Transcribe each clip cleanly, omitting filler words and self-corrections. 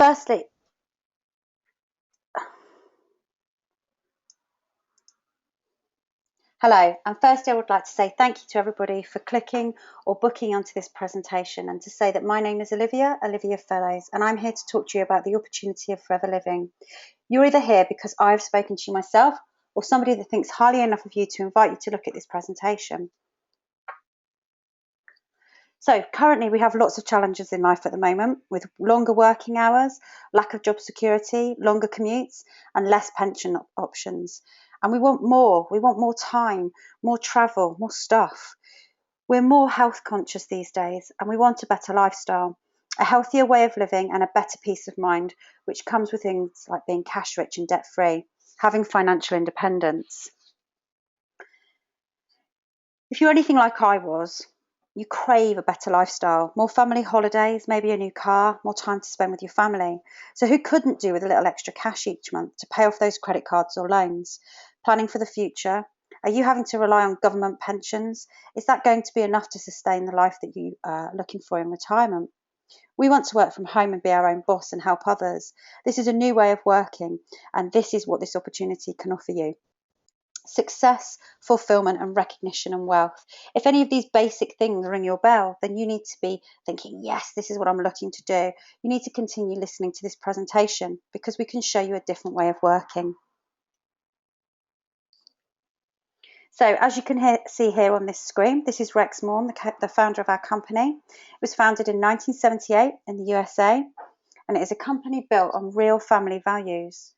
Firstly, hello, and firstly I would like to say thank you to everybody for clicking or booking onto this presentation, and to say that my name is Olivia Fellows, and I'm here to talk to you about the opportunity of forever living. You're either here because I've spoken to you myself, or somebody that thinks highly enough of you to invite you to look at this presentation. So currently we have lots of challenges in life at the moment, with longer working hours, lack of job security, longer commutes, and less pension options. And we want more. We want more time, more travel, more stuff. We're more health conscious these days, and we want a better lifestyle, a healthier way of living, and a better peace of mind, which comes with things like being cash rich and debt free, having financial independence. If you're anything like I was, you crave a better lifestyle, more family holidays, maybe a new car, more time to spend with your family. So who couldn't do with a little extra cash each month to pay off those credit cards or loans? Planning for the future? Are you having to rely on government pensions? Is that going to be enough to sustain the life that you are looking for in retirement? We want to work from home and be our own boss and help others. This is a new way of working, and this is what this opportunity can offer you. Success, fulfillment, and recognition and wealth. If any of these basic things ring your bell, then you need to be thinking, yes, this is what I'm looking to do. You need to continue listening to this presentation, because we can show you a different way of working. So as you can see here on this screen, this is Rex Morn, the founder of our company. It was founded in 1978 in the USA, and it is a company built on real family values.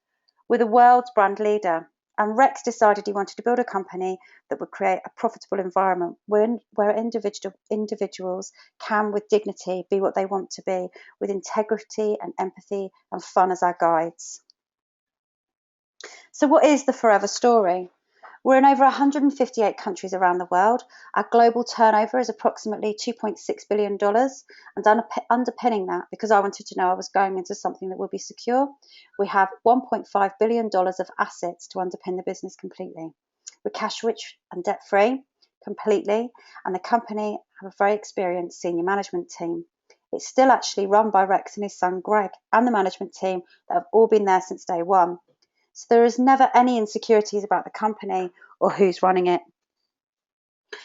We're the world's brand leader, and Rex decided he wanted to build a company that would create a profitable environment where individuals can, with dignity, be what they want to be, with integrity and empathy and fun as our guides. So what is the Forever Story? We're in over 158 countries around the world. Our global turnover is approximately $2.6 billion. And underpinning that, because I wanted to know I was going into something that would be secure, we have $1.5 billion of assets to underpin the business completely. We're cash rich and debt free completely, and the company have a very experienced senior management team. It's still actually run by Rex and his son Greg and the management team that have all been there since day one. So there is never any insecurities about the company or who's running it.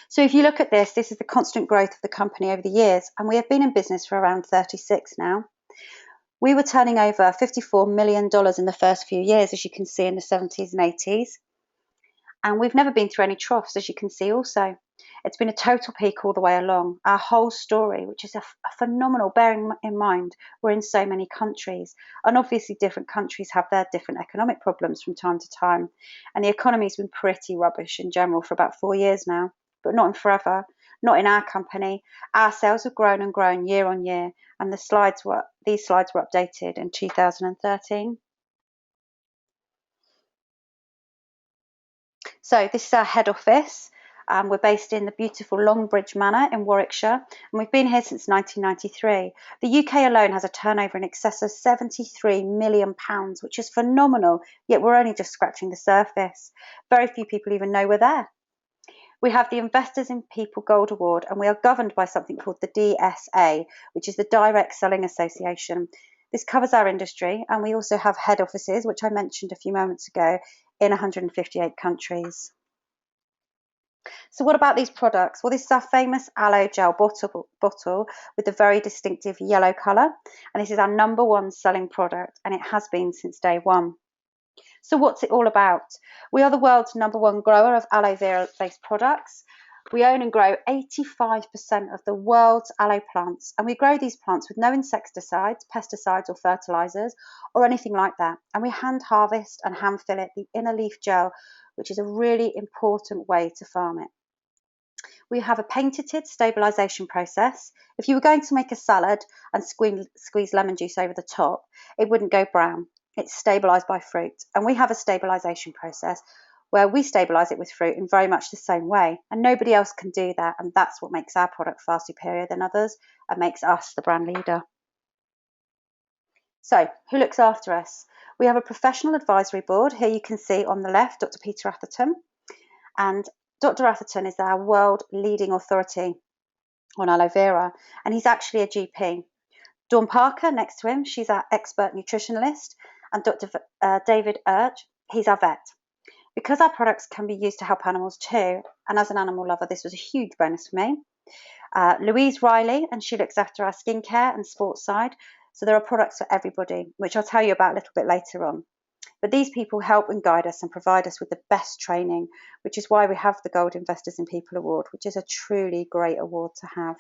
So if you look at this is the constant growth of the company over the years, and we have been in business for around 36 now. We were turning over $54 million in the first few years, as you can see, in the 70s and 80s. And we've never been through any troughs, as you can see also. It's been a total peak all the way along. Our whole story, which is a phenomenal, bearing in mind we're in so many countries. And obviously different countries have their different economic problems from time to time. And the economy's been pretty rubbish in general for about 4 years now, but not in forever, not in our company. Our sales have grown and grown year on year, and these slides were updated in 2013. So this is our head office. We're based in the beautiful Longbridge Manor in Warwickshire, and we've been here since 1993. The UK alone has a turnover in excess of £73 million, which is phenomenal, yet we're only just scratching the surface. Very few people even know we're there. We have the Investors in People Gold Award, and we are governed by something called the DSA, which is the Direct Selling Association. This covers our industry, and we also have head offices, which I mentioned a few moments ago, in 158 countries. So what about these products? Well, this is our famous aloe gel bottle with the very distinctive yellow colour, and this is our #1 selling product, and it has been since day one. So what's it all about? We are the world's #1 grower of aloe vera-based products. We own and grow 85% of the world's aloe plants, and we grow these plants with no insecticides, pesticides or fertilizers or anything like that. And we hand harvest and hand fillet the inner leaf gel, which is a really important way to farm it. We have a patented stabilization process. If you were going to make a salad and squeeze lemon juice over the top, it wouldn't go brown. It's stabilized by fruit. And we have a stabilization process where we stabilize it with fruit in very much the same way. And nobody else can do that. And that's what makes our product far superior than others and makes us the brand leader. So who looks after us? We have a professional advisory board. Here you can see on the left, Dr. Peter Atherton. And Dr. Atherton is our world leading authority on aloe vera, and he's actually a GP. Dawn Parker, next to him, she's our expert nutritionalist, and Dr. David Urge, he's our vet. Because our products can be used to help animals too, and as an animal lover, this was a huge bonus for me. Louise Riley, and she looks after our skincare and sports side. So there are products for everybody, which I'll tell you about a little bit later on. But these people help and guide us and provide us with the best training, which is why we have the Gold Investors in People Award, which is a truly great award to have.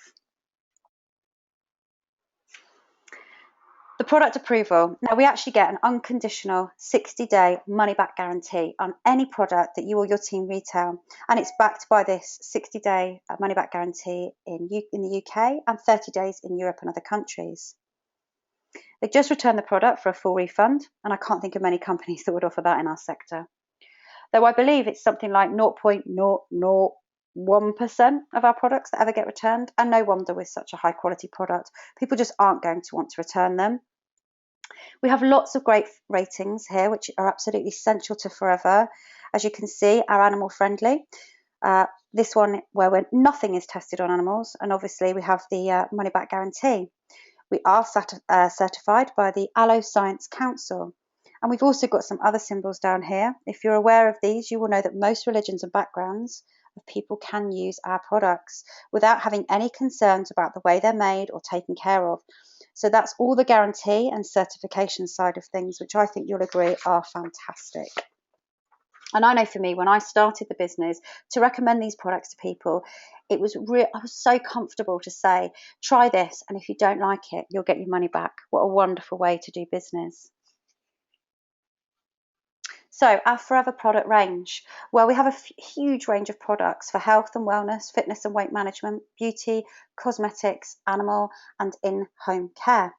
The product approval. Now, we actually get an unconditional 60-day money-back guarantee on any product that you or your team retail, and it's backed by this 60-day money-back guarantee in the UK and 30 days in Europe and other countries. They just returned the product for a full refund, and I can't think of many companies that would offer that in our sector. Though I believe it's something like 0.001% of our products that ever get returned, and no wonder with such a high quality product. People just aren't going to want to return them. We have lots of great ratings here, which are absolutely essential to Forever. As you can see, our animal friendly. This one where nothing is tested on animals, and obviously we have the money back guarantee. We are certified by the Aloe Science Council. And we've also got some other symbols down here. If you're aware of these, you will know that most religions and backgrounds of people can use our products without having any concerns about the way they're made or taken care of. So that's all the guarantee and certification side of things, which I think you'll agree are fantastic. And I know for me, when I started the business, to recommend these products to people, I was so comfortable to say, try this, and if you don't like it, you'll get your money back. What a wonderful way to do business. So our Forever product range. Well, we have a huge range of products for health and wellness, fitness and weight management, beauty, cosmetics, animal and in-home care.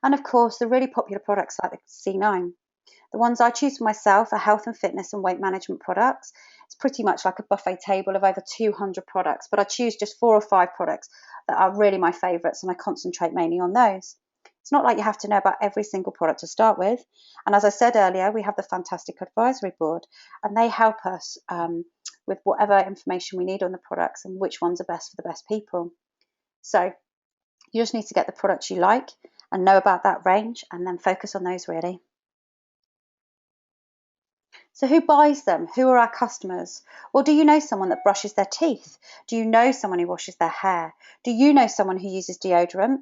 And of course, the really popular products like the C9. The ones I choose for myself are health and fitness and weight management products. It's pretty much like a buffet table of over 200 products, but I choose just 4 or 5 products that are really my favourites, and I concentrate mainly on those. It's not like you have to know about every single product to start with. And as I said earlier, we have the fantastic advisory board, and they help us with whatever information we need on the products and which ones are best for the best people. So you just need to get the products you like and know about that range, and then focus on those really. So who buys them? Who are our customers? Well, do you know someone that brushes their teeth? Do you know someone who washes their hair? Do you know someone who uses deodorant?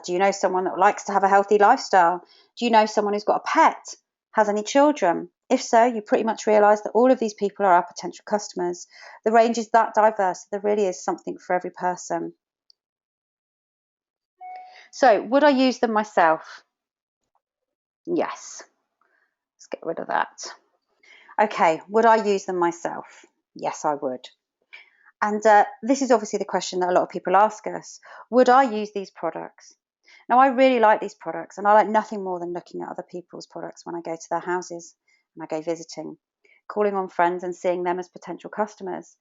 Do you know someone that likes to have a healthy lifestyle? Do you know someone who's got a pet? Has any children? If so, you pretty much realise that all of these people are our potential customers. The range is that diverse, there really is something for every person. So, would I use them myself? Yes. Let's get rid of that. Okay, would I use them myself? Yes, I would. And this is obviously the question that a lot of people ask us. Would I use these products? Now, I really like these products, and I like nothing more than looking at other people's products when I go to their houses and I go visiting, calling on friends and seeing them as potential customers.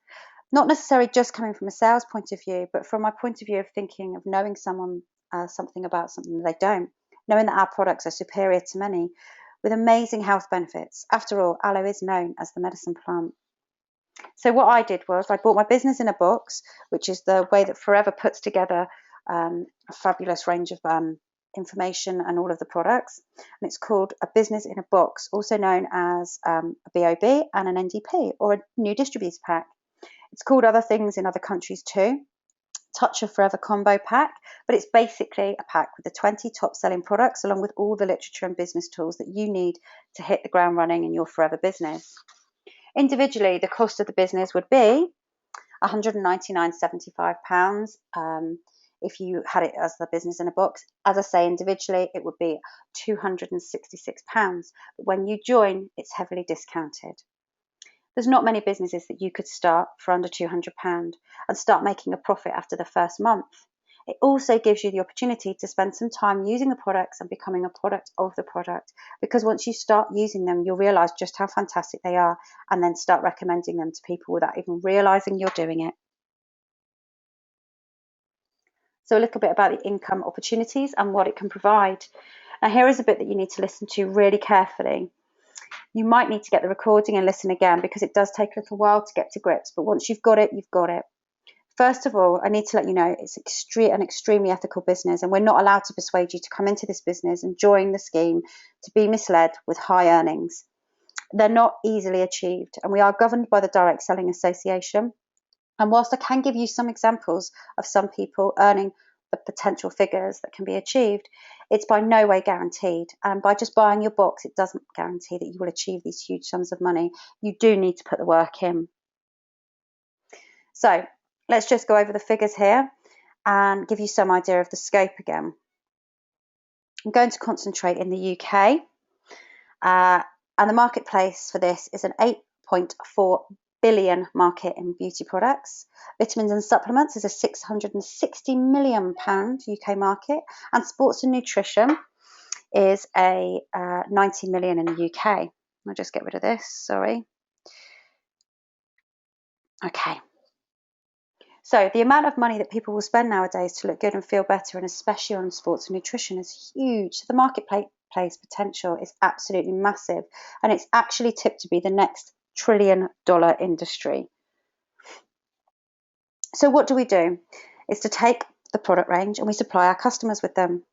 Not necessarily just coming from a sales point of view, but from my point of view of thinking of knowing someone something about something that they don't, knowing that our products are superior to many, with amazing health benefits. After all, aloe is known as the medicine plant. So what I did was I bought my business in a box, which is the way that Forever puts together a fabulous range of information and all of the products. And it's called a business in a box, also known as a BOB and an NDP, or a new distributor pack. It's called other things in other countries too. Touch of Forever combo pack, but it's basically a pack with the 20 top selling products along with all the literature and business tools that you need to hit the ground running in your Forever business. Individually, the cost of the business would be £199.75 if you had it as the business in a box. As I say, individually, it would be £266. But when you join, it's heavily discounted. There's not many businesses that you could start for under £200 and start making a profit after the first month. It also gives you the opportunity to spend some time using the products and becoming a product of the product, because once you start using them, you'll realise just how fantastic they are and then start recommending them to people without even realising you're doing it. So a little bit about the income opportunities and what it can provide. Now here is a bit that you need to listen to really carefully. You might need to get the recording and listen again because it does take a little while to get to grips, but once you've got it, you've got it. First of all, I need to let you know it's an extremely ethical business, and we're not allowed to persuade you to come into this business and join the scheme to be misled with high earnings. They're not easily achieved, and we are governed by the Direct Selling Association. And whilst I can give you some examples of some people earning the potential figures that can be achieved, it's by no way guaranteed. And by just buying your box, it doesn't guarantee that you will achieve these huge sums of money. You do need to put the work in. So let's just go over the figures here and give you some idea of the scope again. I'm going to concentrate in the UK, and the marketplace for this is an 8.4 billion market in beauty products. Vitamins and supplements is a 660 million pound UK market, and sports and nutrition is a 90 million in the UK. I'll just get rid of this, sorry. Okay. So the amount of money that people will spend nowadays to look good and feel better, and especially on sports and nutrition, is huge. The marketplace potential is absolutely massive, and it's actually tipped to be the next $1 trillion industry. So what do? Is to take the product range and we supply our customers with them.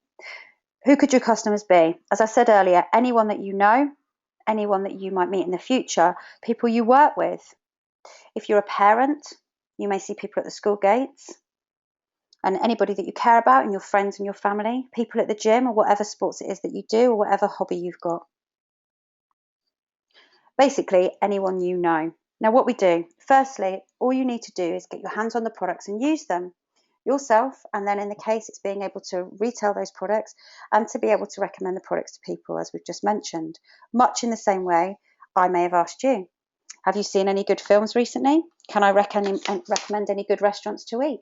Who could your customers be? As I said earlier, anyone that you know, anyone that you might meet in the future, people you work with. If you're a parent, you may see people at the school gates, and anybody that you care about, and your friends and your family, people at the gym, or whatever sports it is that you do, or whatever hobby you've got. Basically, anyone you know. Now, what we do, firstly, all you need to do is get your hands on the products and use them yourself, and then in the case, it's being able to retail those products and to be able to recommend the products to people, as we've just mentioned, much in the same way I may have asked you. Have you seen any good films recently? Can I recommend any good restaurants to eat?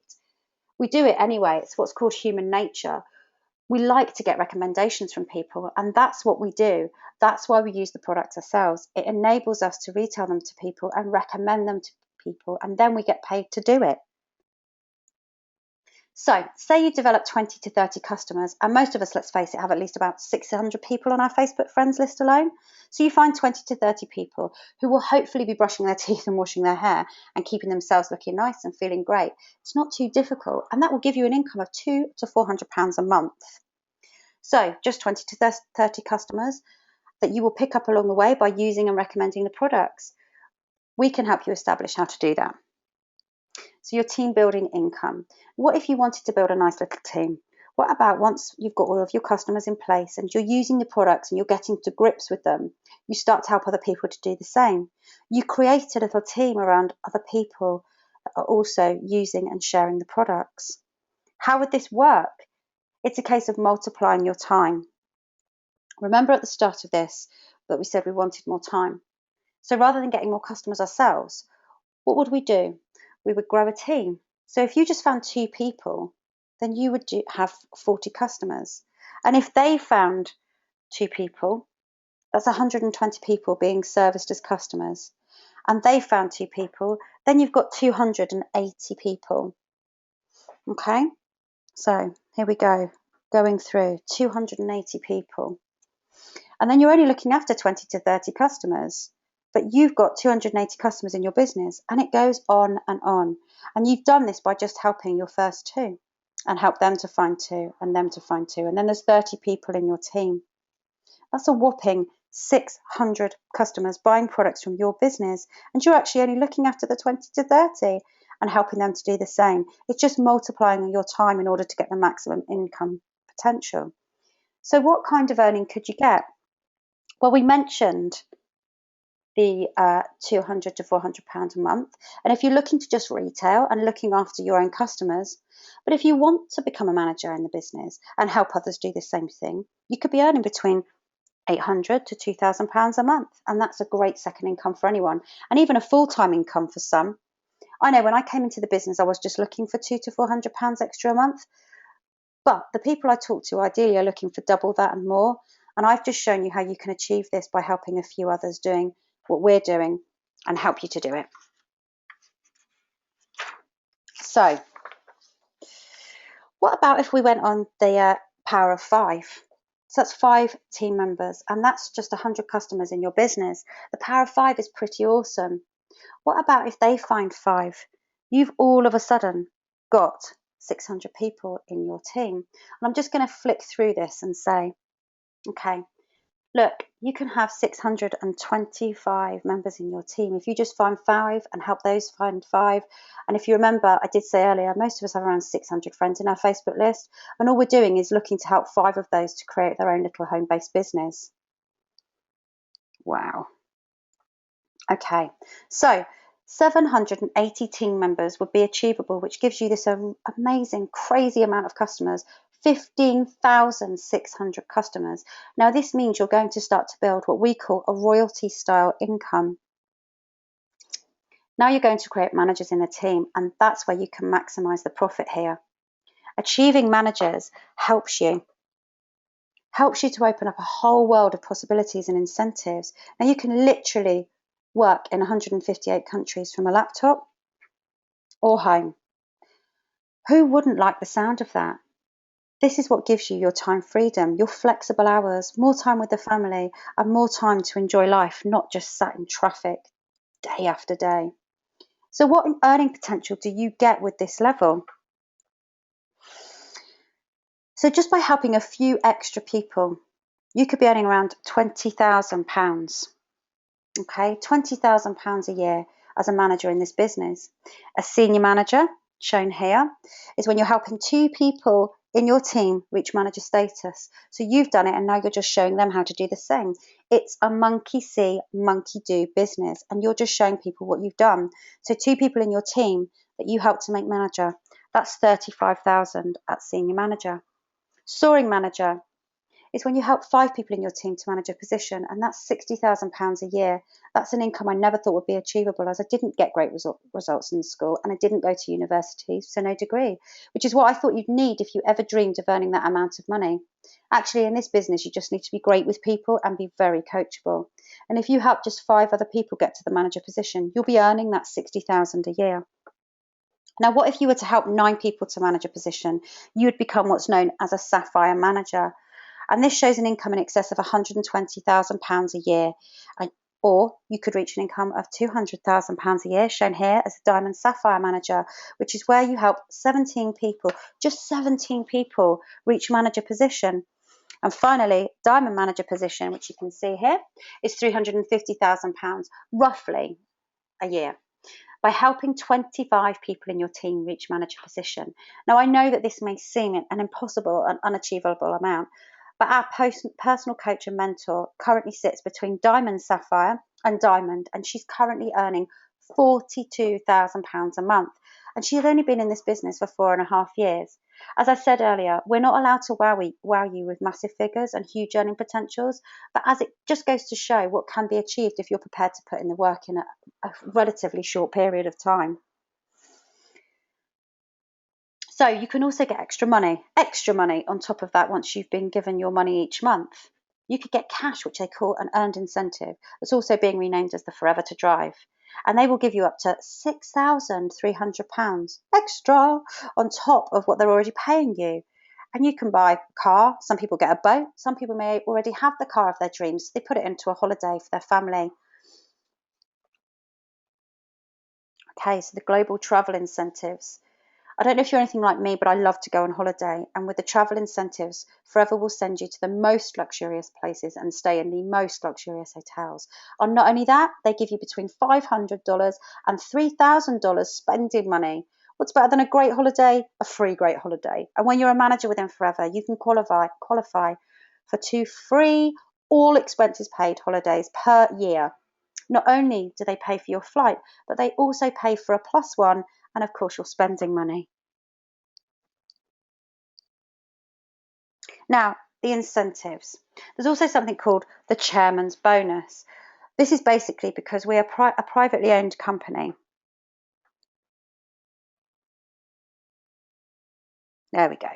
We do it anyway. It's what's called human nature. We like to get recommendations from people, and that's what we do. That's why we use the products ourselves. It enables us to retail them to people and recommend them to people, and then we get paid to do it. So say you develop 20 to 30 customers, and most of us, let's face it, have at least about 600 people on our Facebook friends list alone. So you find 20 to 30 people who will hopefully be brushing their teeth and washing their hair and keeping themselves looking nice and feeling great. It's not too difficult, and that will give you an income of £200 to £400 a month. So just 20 to 30 customers that you will pick up along the way by using and recommending the products. We can help you establish how to do that. So your team building income. What if you wanted to build a nice little team? What about once you've got all of your customers in place and you're using the products and you're getting to grips with them, you start to help other people to do the same. You create a little team around other people that are also using and sharing the products. How would this work? It's a case of multiplying your time. Remember at the start of this that we said we wanted more time. So rather than getting more customers ourselves, what would we do? We would grow a team. So if you just found 2 people, then you would have 40 customers. And if they found 2 people, that's 120 people being serviced as customers. And they found 2 people, then you've got 280 people. Okay, so here we go, going through 280 people. And then you're only looking after 20 to 30 customers. But you've got 280 customers in your business, and it goes on. And you've done this by just helping your first 2 and help them to find 2 and them to find 2. And then there's 30 people in your team. That's a whopping 600 customers buying products from your business. And you're actually only looking after the 20 to 30 and helping them to do the same. It's just multiplying your time in order to get the maximum income potential. So what kind of earning could you get? Well, we mentioned the £200 to £400 a month. And if you're looking to just retail and looking after your own customers, but if you want to become a manager in the business and help others do the same thing, you could be earning between £800 to £2,000 a month. And that's a great second income for anyone, and even a full-time income for some. I know when I came into the business, I was just looking for £200 to £400 extra a month. But the people I talk to ideally are looking for double that and more. And I've just shown you how you can achieve this by helping a few others doing what we're doing and help you to do it. So what about if we went on the power of 5? So that's 5 team members, and that's just 100 customers in your business. The power of 5 is pretty awesome. What about if they find 5? You've all of a sudden got 600 people in your team. And I'm just going to flick through this and say, okay, look, you can have 625 members in your team. If you just find 5 and help those find 5. And if you remember, I did say earlier, most of us have around 600 friends in our Facebook list. And all we're doing is looking to help 5 of those to create their own little home-based business. Wow. Okay, so 780 team members would be achievable, which gives you this amazing, crazy amount of customers, 15,600 customers. Now, this means you're going to start to build what we call a royalty style income. Now you're going to create managers in the team, and that's where you can maximize the profit here. Achieving managers helps you to open up a whole world of possibilities and incentives. Now, you can literally work in 158 countries from a laptop or home. Who wouldn't like the sound of that? This is what gives you your time freedom, your flexible hours, more time with the family, and more time to enjoy life, not just sat in traffic day after day. So what earning potential do you get with this level? So just by helping a few extra people, you could be earning around £20,000. Okay, £20,000 a year as a manager in this business. A senior manager, shown here, is when you're helping 2 people in your team reach manager status. So you've done it and now you're just showing them how to do the same. It's a monkey see, monkey do business, and you're just showing people what you've done. So 2 people in your team that you help to make manager, that's 35,000 at senior manager. Soaring manager is when you help 5 people in your team to manage a position, and that's £60,000 a year. That's an income I never thought would be achievable, as I didn't get great results in school and I didn't go to university, so no degree, which is what I thought you'd need if you ever dreamed of earning that amount of money. Actually, in this business, you just need to be great with people and be very coachable. And if you help just 5 other people get to the manager position, you'll be earning that £60,000 a year. Now, what if you were to help 9 people to manage a position? You would become what's known as a sapphire manager. And this shows an income in excess of £120,000 a year. Or you could reach an income of £200,000 a year, shown here as a diamond sapphire manager, which is where you help 17 people, just 17 people, reach manager position. And finally, diamond manager position, which you can see here, is £350,000 roughly a year, by helping 25 people in your team reach manager position. Now, I know that this may seem an impossible and unachievable amount, but our personal coach and mentor currently sits between diamond, sapphire and diamond, and she's currently earning £42,000 a month. And she's only been in this business for 4.5 years. As I said earlier, we're not allowed to wow you with massive figures and huge earning potentials, but as it just goes to show what can be achieved if you're prepared to put in the work in a relatively short period of time. So you can also get extra money on top of that once you've been given your money each month. You could get cash, which they call an earned incentive. That's also being renamed as the Forever to Drive. And they will give you up to £6,300 extra on top of what they're already paying you. And you can buy a car. Some people get a boat. Some people may already have the car of their dreams. They put it into a holiday for their family. Okay, so the global travel incentives. I don't know if you're anything like me, but I love to go on holiday. And with the travel incentives, Forever will send you to the most luxurious places and stay in the most luxurious hotels. And not only that, they give you between $500 and $3,000 spending money. What's better than a great holiday? A free great holiday. And when you're a manager within Forever, you can qualify for 2 free, all expenses paid holidays per year. Not only do they pay for your flight, but they also pay for a +1 and, of course, your spending money. Now, the incentives. There's also something called the chairman's bonus. This is basically because we are a privately owned company. There we go.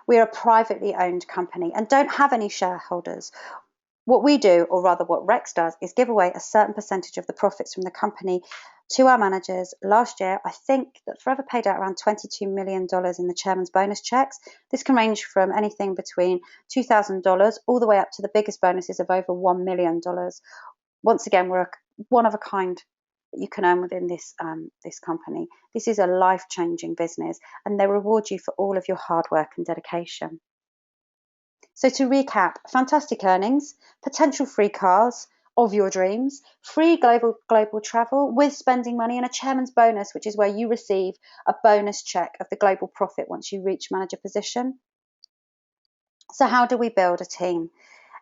We're a privately owned company and don't have any shareholders. What we do, or rather what Rex does, is give away a certain percentage of the profits from the company to our managers. Last year, I think that Forever paid out around $22 million in the chairman's bonus checks. This can range from anything between $2,000 all the way up to the biggest bonuses of over $1 million. Once again, we're a one of a kind that you can earn within this company. This is a life-changing business, and they reward you for all of your hard work and dedication. So to recap, fantastic earnings, potential free cars of your dreams, free global travel with spending money, and a chairman's bonus, which is where you receive a bonus check of the global profit once you reach manager position. So how do we build a team?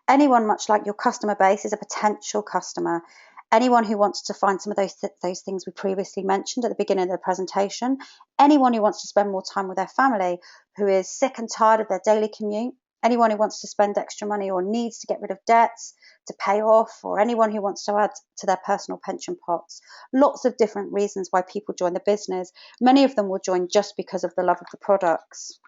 Anyone, much like your customer base, is a potential customer. Anyone who wants to find some of those things we previously mentioned at the beginning of the presentation. Anyone who wants to spend more time with their family, who is sick and tired of their daily commute. Anyone who wants to spend extra money or needs to get rid of debts to pay off, or anyone who wants to add to their personal pension pots. Lots of different reasons why people join the business. Many of them will join just because of the love of the products.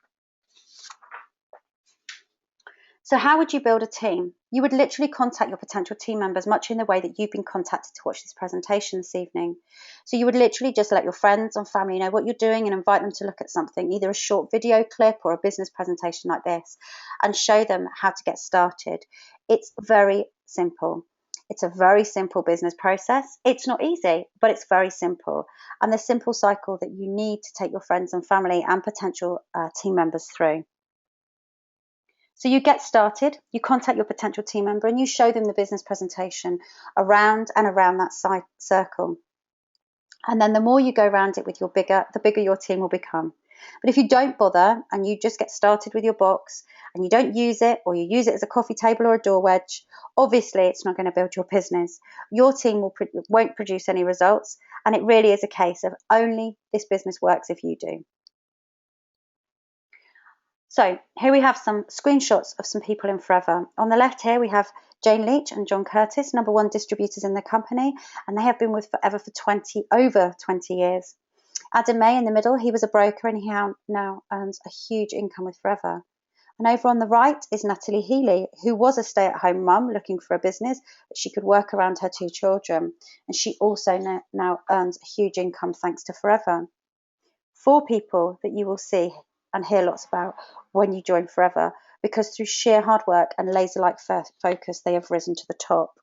So how would you build a team? You would literally contact your potential team members much in the way that you've been contacted to watch this presentation this evening. So you would literally just let your friends and family know what you're doing and invite them to look at something, either a short video clip or a business presentation like this, and show them how to get started. It's very simple. It's a very simple business process. It's not easy, but it's very simple. And the simple cycle that you need to take your friends and family and potential team members through. So you get started, you contact your potential team member, and you show them the business presentation around and around that circle. And then the more you go around it with the bigger your team will become. But if you don't bother and you just get started with your box and you don't use it, or you use it as a coffee table or a door wedge, obviously it's not going to build your business. Your team won't produce any results, and it really is a case of only this business works if you do. So here we have some screenshots of some people in Forever. On the left here, we have Jane Leach and John Curtis, #1 distributors in the company, and they have been with Forever for over 20 years. Adam May in the middle, he was a broker and he now earns a huge income with Forever. And over on the right is Natalie Healy, who was a stay-at-home mum looking for a business that she could work around her 2 children. And she also now earns a huge income thanks to Forever. 4 people that you will see and hear lots about when you join Forever, because through sheer hard work and laser-like focus, they have risen to the top.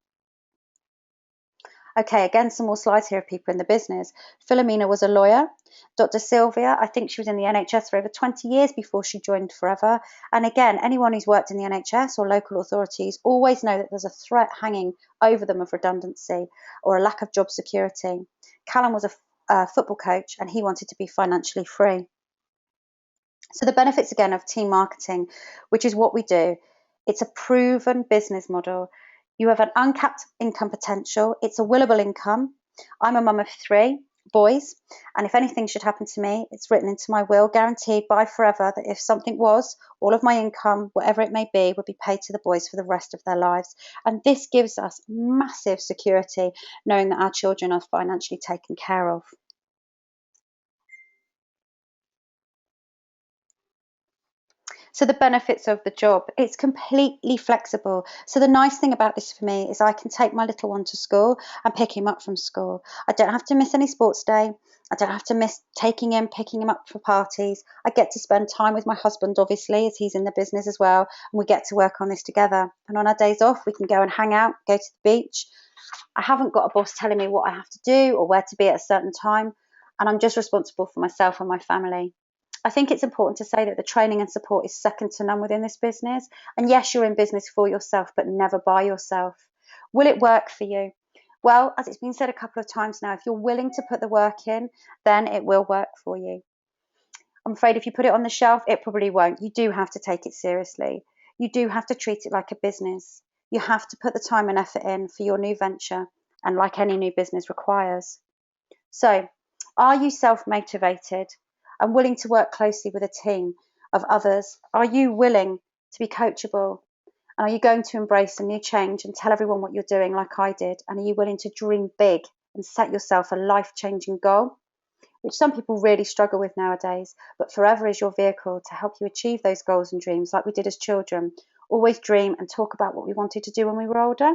Okay, again, some more slides here of people in the business. Philomena was a lawyer. Dr. Sylvia, I think she was in the NHS for over 20 years before she joined Forever. And again, anyone who's worked in the NHS or local authorities always know that there's a threat hanging over them of redundancy or a lack of job security. Callum was a football coach and he wanted to be financially free. So the benefits again of team marketing, which is what we do, it's a proven business model. You have an uncapped income potential. It's a willable income. I'm a mum of 3 boys, and if anything should happen to me, it's written into my will, guaranteed by Forever, that if something was, all of my income, whatever it may be, would be paid to the boys for the rest of their lives. And this gives us massive security, knowing that our children are financially taken care of. So the benefits of the job, it's completely flexible. So the nice thing about this for me is I can take my little one to school and pick him up from school. I don't have to miss any sports day. I don't have to miss picking him up for parties. I get to spend time with my husband, obviously, as he's in the business as well. And we get to work on this together. And on our days off, we can go and hang out, go to the beach. I haven't got a boss telling me what I have to do or where to be at a certain time. And I'm just responsible for myself and my family. I think it's important to say that the training and support is second to none within this business. And yes, you're in business for yourself, but never by yourself. Will it work for you? Well, as it's been said a couple of times now, if you're willing to put the work in, then it will work for you. I'm afraid if you put it on the shelf, it probably won't. You do have to take it seriously. You do have to treat it like a business. You have to put the time and effort in for your new venture, and like any new business requires. So, are you self-motivated and willing to work closely with a team of others? Are you willing to be coachable? And are you going to embrace a new change and tell everyone what you're doing like I did? And are you willing to dream big and set yourself a life-changing goal, which some people really struggle with nowadays? But Forever is your vehicle to help you achieve those goals and dreams like we did as children. Always dream and talk about what we wanted to do when we were older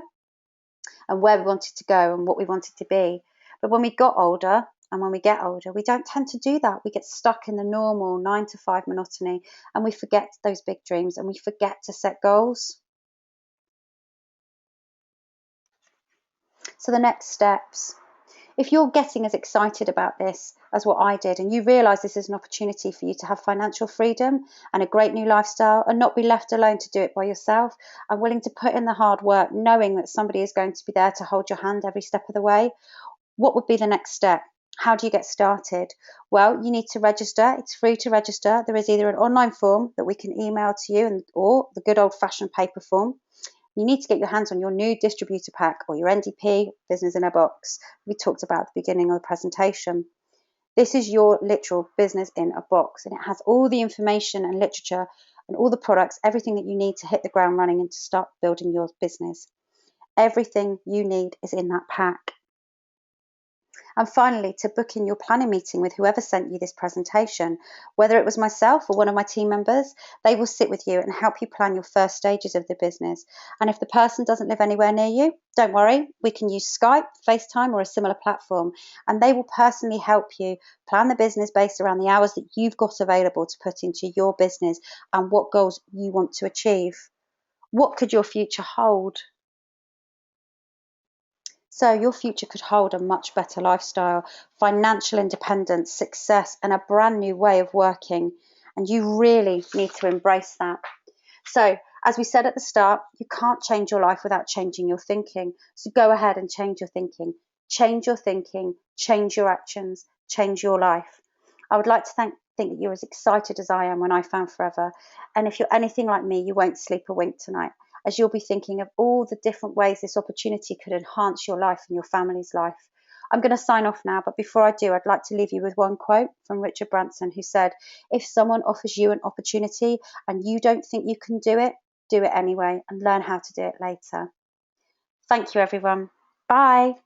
and where we wanted to go and what we wanted to be. But when we got older, and when we get older, we don't tend to do that. We get stuck in the normal 9-to-5 monotony, and we forget those big dreams and we forget to set goals. So the next steps. If you're getting as excited about this as what I did, and you realise this is an opportunity for you to have financial freedom and a great new lifestyle and not be left alone to do it by yourself, and willing to put in the hard work, knowing that somebody is going to be there to hold your hand every step of the way, what would be the next step? How do you get started? Well, you need to register. It's free to register. There is either an online form that we can email to you, or the good old-fashioned paper form. You need to get your hands on your new distributor pack or your NDP, Business in a Box, we talked about at the beginning of the presentation. This is your literal business in a box, and it has all the information and literature and all the products, everything that you need to hit the ground running and to start building your business. Everything you need is in that pack. And finally, to book in your planning meeting with whoever sent you this presentation, whether it was myself or one of my team members, they will sit with you and help you plan your first stages of the business. And if the person doesn't live anywhere near you, don't worry, we can use Skype, FaceTime, or a similar platform, and they will personally help you plan the business based around the hours that you've got available to put into your business and what goals you want to achieve. What could your future hold? So your future could hold a much better lifestyle, financial independence, success, and a brand new way of working. And you really need to embrace that. So, as we said at the start, you can't change your life without changing your thinking. So go ahead and change your thinking. Change your thinking, change your actions, change your life. I would like to think that you're as excited as I am when I found Forever. And if you're anything like me, you won't sleep a wink tonight, as you'll be thinking of all the different ways this opportunity could enhance your life and your family's life. I'm going to sign off now, but before I do, I'd like to leave you with one quote from Richard Branson, who said, "If someone offers you an opportunity and you don't think you can do it anyway and learn how to do it later." Thank you, everyone. Bye.